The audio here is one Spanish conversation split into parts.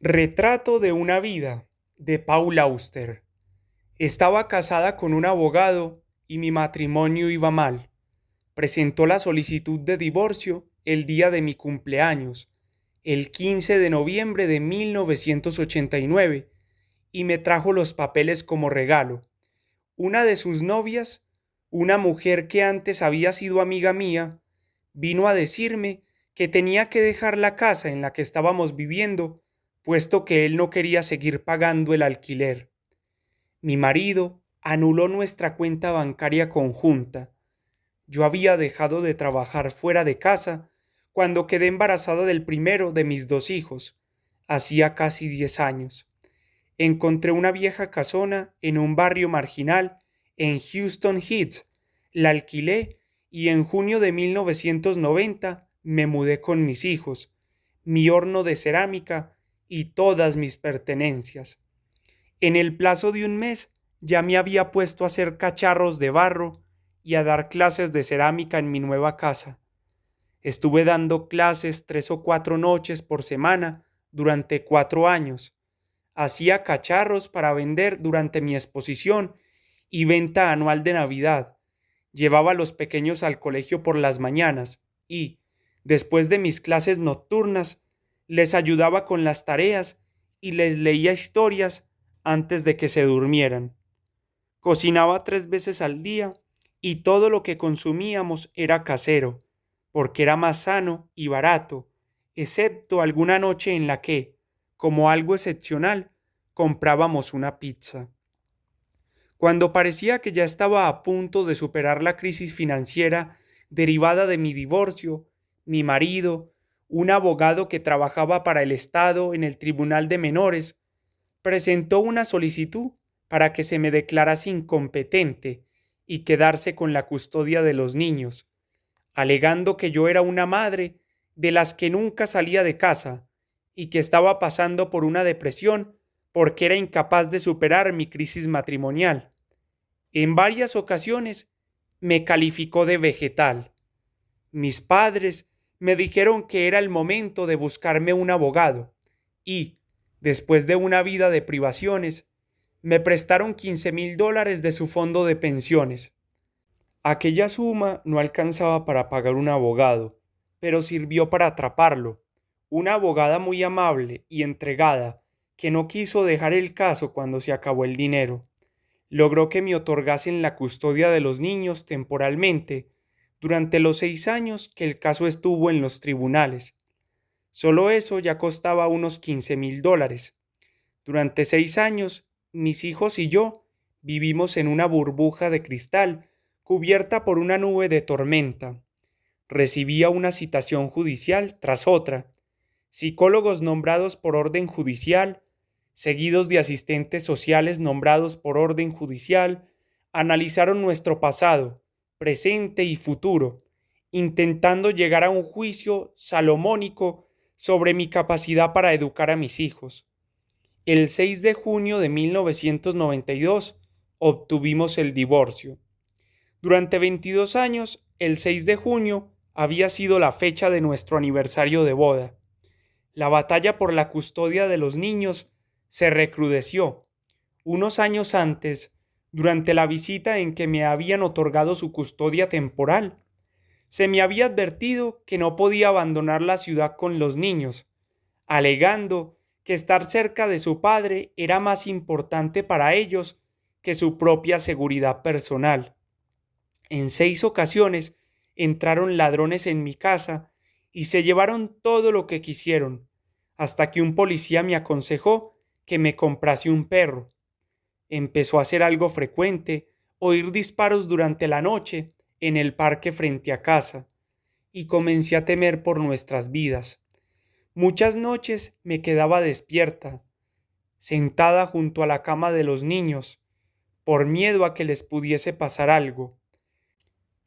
Retrato de una vida de Paul Auster. Estaba casada con un abogado y mi matrimonio iba mal. Presentó la solicitud de divorcio el día de mi cumpleaños, el 15 de noviembre de 1989, y me trajo los papeles como regalo. Una de sus novias, una mujer que antes había sido amiga mía, vino a decirme que tenía que dejar la casa en la que estábamos viviendo, puesto que él no quería seguir pagando el alquiler. Mi marido anuló nuestra cuenta bancaria conjunta. Yo había dejado de trabajar fuera de casa cuando quedé embarazada del primero de mis dos hijos, hacía casi 10 años. Encontré una vieja casona en un barrio marginal en Houston Heights, la alquilé y en junio de 1990 me mudé con mis hijos, mi horno de cerámica y todas mis pertenencias. En el plazo de un mes ya me había puesto a hacer cacharros de barro y a dar clases de cerámica en mi nueva casa. Estuve dando clases 3 o 4 noches por semana durante 4 años. Hacía cacharros para vender durante mi exposición y venta anual de Navidad. Llevaba a los pequeños al colegio por las mañanas y, después de mis clases nocturnas, les ayudaba con las tareas y les leía historias antes de que se durmieran. Cocinaba 3 veces al día y todo lo que consumíamos era casero, porque era más sano y barato, excepto alguna noche en la que, como algo excepcional, comprábamos una pizza. Cuando parecía que ya estaba a punto de superar la crisis financiera derivada de mi divorcio, mi marido, un abogado que trabajaba para el Estado en el Tribunal de Menores, presentó una solicitud para que se me declarase incompetente y quedarse con la custodia de los niños, alegando que yo era una madre de las que nunca salía de casa y que estaba pasando por una depresión porque era incapaz de superar mi crisis matrimonial. En varias ocasiones me calificó de vegetal. Mis padres me dijeron que era el momento de buscarme un abogado y, después de una vida de privaciones, me prestaron $15,000 de su fondo de pensiones. Aquella suma no alcanzaba para pagar un abogado, pero sirvió para atraparlo. Una abogada muy amable y entregada, que no quiso dejar el caso cuando se acabó el dinero, logró que me otorgasen la custodia de los niños temporalmente durante los 6 años que el caso estuvo en los tribunales. Solo eso ya costaba unos $15,000. Durante 6 años, mis hijos y yo vivimos en una burbuja de cristal cubierta por una nube de tormenta. Recibía una citación judicial tras otra, psicólogos nombrados por orden judicial, seguidos de asistentes sociales nombrados por orden judicial, analizaron nuestro pasado, presente y futuro, intentando llegar a un juicio salomónico sobre mi capacidad para educar a mis hijos. El 6 de junio de 1992 obtuvimos el divorcio. Durante 22 años, el 6 de junio había sido la fecha de nuestro aniversario de boda. La batalla por la custodia de los niños se recrudeció. Unos años antes, durante la visita en que me habían otorgado su custodia temporal, se me había advertido que no podía abandonar la ciudad con los niños, alegando que estar cerca de su padre era más importante para ellos que su propia seguridad personal. En 6 ocasiones entraron ladrones en mi casa y se llevaron todo lo que quisieron, hasta que un policía me aconsejó que me comprase un perro. Empezó a ser algo frecuente oír disparos durante la noche en el parque frente a casa, y comencé a temer por nuestras vidas. Muchas noches me quedaba despierta, sentada junto a la cama de los niños, por miedo a que les pudiese pasar algo.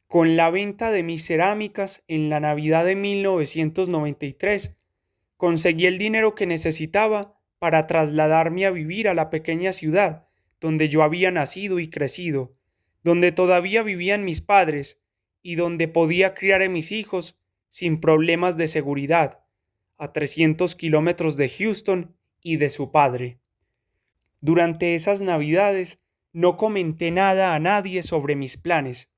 Con la venta de mis cerámicas en la Navidad de 1993, conseguí el dinero que necesitaba para trasladarme a vivir a la pequeña ciudad donde yo había nacido y crecido, donde todavía vivían mis padres y donde podía criar a mis hijos sin problemas de seguridad, a 300 kilómetros de Houston y de su padre. Durante esas Navidades no comenté nada a nadie sobre mis planes.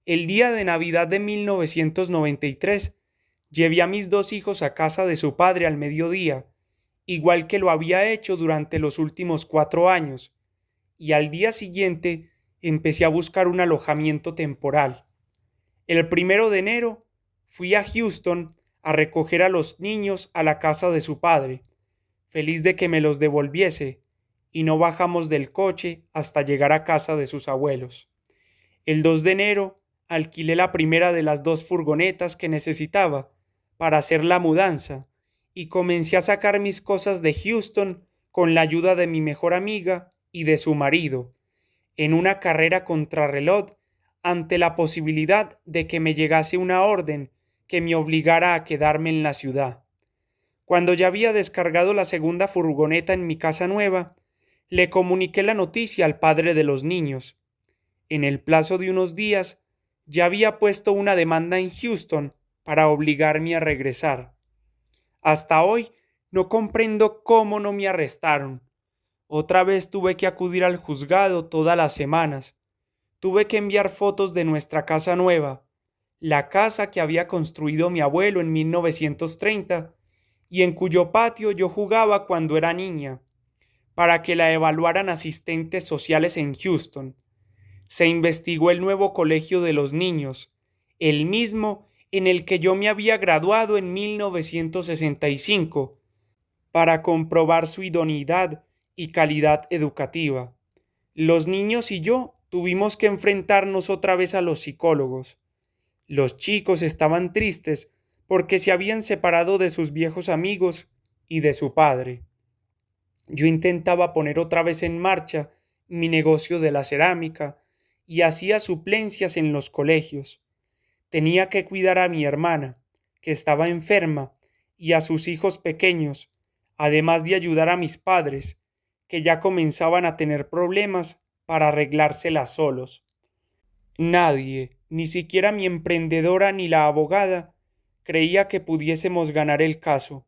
El día de Navidad de 1993 llevé a mis dos hijos a casa de su padre al mediodía, igual que lo había hecho durante los últimos 4 años, y al día siguiente empecé a buscar un alojamiento temporal. El 1 de enero fui a Houston a recoger a los niños a la casa de su padre, feliz de que me los devolviese, y no bajamos del coche hasta llegar a casa de sus abuelos. El 2 de enero alquilé la primera de las 2 furgonetas que necesitaba para hacer la mudanza y comencé a sacar mis cosas de Houston con la ayuda de mi mejor amiga y de su marido, en una carrera contrarreloj ante la posibilidad de que me llegase una orden que me obligara a quedarme en la ciudad. Cuando ya había descargado la segunda furgoneta en mi casa nueva, le comuniqué la noticia al padre de los niños. En el plazo de unos días, ya había puesto una demanda en Houston para obligarme a regresar. Hasta hoy no comprendo cómo no me arrestaron. Otra vez tuve que acudir al juzgado todas las semanas. Tuve que enviar fotos de nuestra casa nueva, la casa que había construido mi abuelo en 1930 y en cuyo patio yo jugaba cuando era niña, para que la evaluaran asistentes sociales en Houston. Se investigó el nuevo colegio de los niños, el mismo en el que yo me había graduado en 1965, para comprobar su idoneidad y calidad educativa. Los niños y yo tuvimos que enfrentarnos otra vez a los psicólogos. Los chicos estaban tristes porque se habían separado de sus viejos amigos y de su padre. Yo intentaba poner otra vez en marcha mi negocio de la cerámica y hacía suplencias en los colegios. Tenía que cuidar a mi hermana, que estaba enferma, y a sus hijos pequeños, además de ayudar a mis padres, que ya comenzaban a tener problemas para arreglárselas solos. Nadie, ni siquiera mi emprendedora ni la abogada, creía que pudiésemos ganar el caso.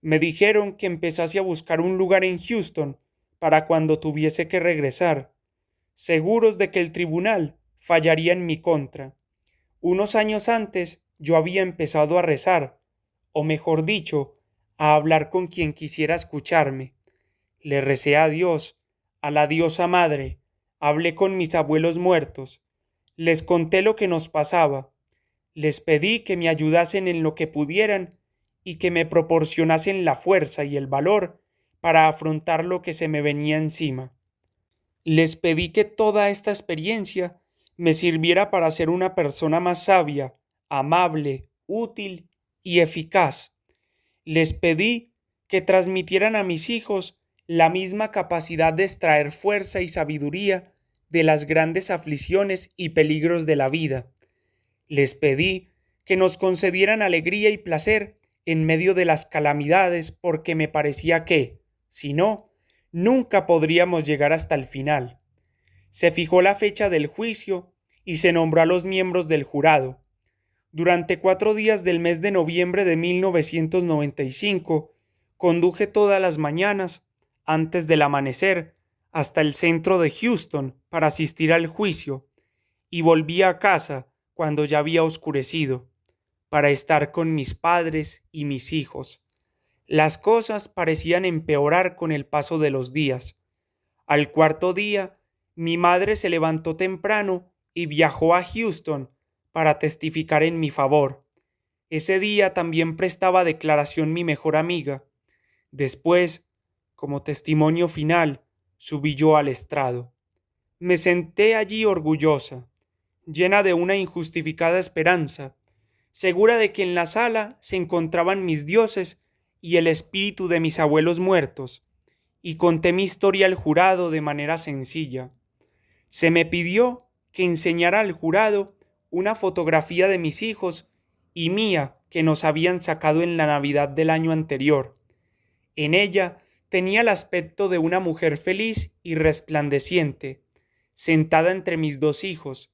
Me dijeron que empezase a buscar un lugar en Houston para cuando tuviese que regresar, seguros de que el tribunal fallaría en mi contra. Unos años antes yo había empezado a rezar, o mejor dicho, a hablar con quien quisiera escucharme. Le recé a Dios, a la diosa madre, hablé con mis abuelos muertos, les conté lo que nos pasaba, les pedí que me ayudasen en lo que pudieran y que me proporcionasen la fuerza y el valor para afrontar lo que se me venía encima. Les pedí que toda esta experiencia me sirviera para ser una persona más sabia, amable, útil y eficaz. Les pedí que transmitieran a mis hijos la misma capacidad de extraer fuerza y sabiduría de las grandes aflicciones y peligros de la vida. Les pedí que nos concedieran alegría y placer en medio de las calamidades porque me parecía que, si no, nunca podríamos llegar hasta el final. Se fijó la fecha del juicio y se nombró a los miembros del jurado. Durante 4 días del mes de noviembre de 1995, conduje todas las mañanas, antes del amanecer, hasta el centro de Houston para asistir al juicio, y volví a casa cuando ya había oscurecido, para estar con mis padres y mis hijos. Las cosas parecían empeorar con el paso de los días. Al 4.er día, mi madre se levantó temprano y viajó a Houston para testificar en mi favor. Ese día también prestaba declaración mi mejor amiga. Después, como testimonio final, subí yo al estrado. Me senté allí orgullosa, llena de una injustificada esperanza, segura de que en la sala se encontraban mis dioses y el espíritu de mis abuelos muertos, y conté mi historia al jurado de manera sencilla. Se me pidió que enseñara al jurado una fotografía de mis hijos y mía que nos habían sacado en la Navidad del año anterior. En ella tenía el aspecto de una mujer feliz y resplandeciente, sentada entre mis dos hijos,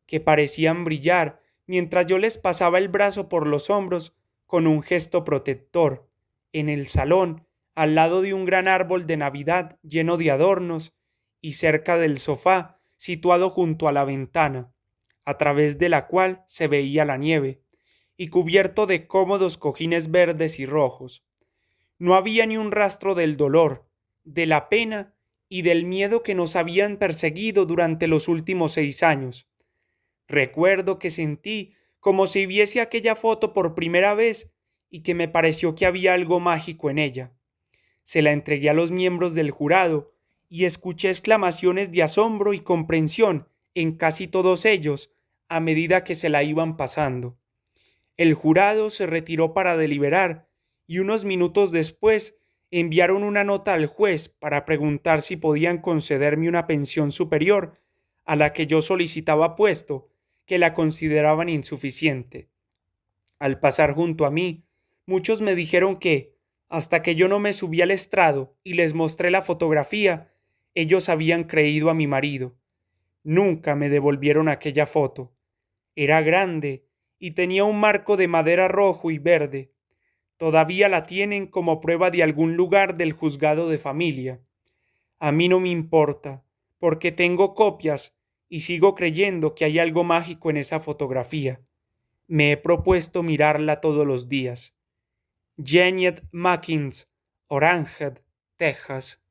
que parecían brillar mientras yo les pasaba el brazo por los hombros con un gesto protector, en el salón al lado de un gran árbol de Navidad lleno de adornos y cerca del sofá situado junto a la ventana, a través de la cual se veía la nieve, y cubierto de cómodos cojines verdes y rojos. No había ni un rastro del dolor, de la pena y del miedo que nos habían perseguido durante los últimos 6 años. Recuerdo que sentí como si viese aquella foto por primera vez y que me pareció que había algo mágico en ella. Se la entregué a los miembros del jurado y escuché exclamaciones de asombro y comprensión en casi todos ellos a medida que se la iban pasando. El jurado se retiró para deliberar y unos minutos después enviaron una nota al juez para preguntar si podían concederme una pensión superior a la que yo solicitaba, puesto que la consideraban insuficiente. Al pasar junto a mí, muchos me dijeron que, hasta que yo no me subí al estrado y les mostré la fotografía, ellos habían creído a mi marido. Nunca me devolvieron aquella foto. Era grande y tenía un marco de madera rojo y verde. Todavía la tienen como prueba de algún lugar del juzgado de familia. A mí no me importa, porque tengo copias y sigo creyendo que hay algo mágico en esa fotografía. Me he propuesto mirarla todos los días. Jeanette Mackins, Orange, Texas.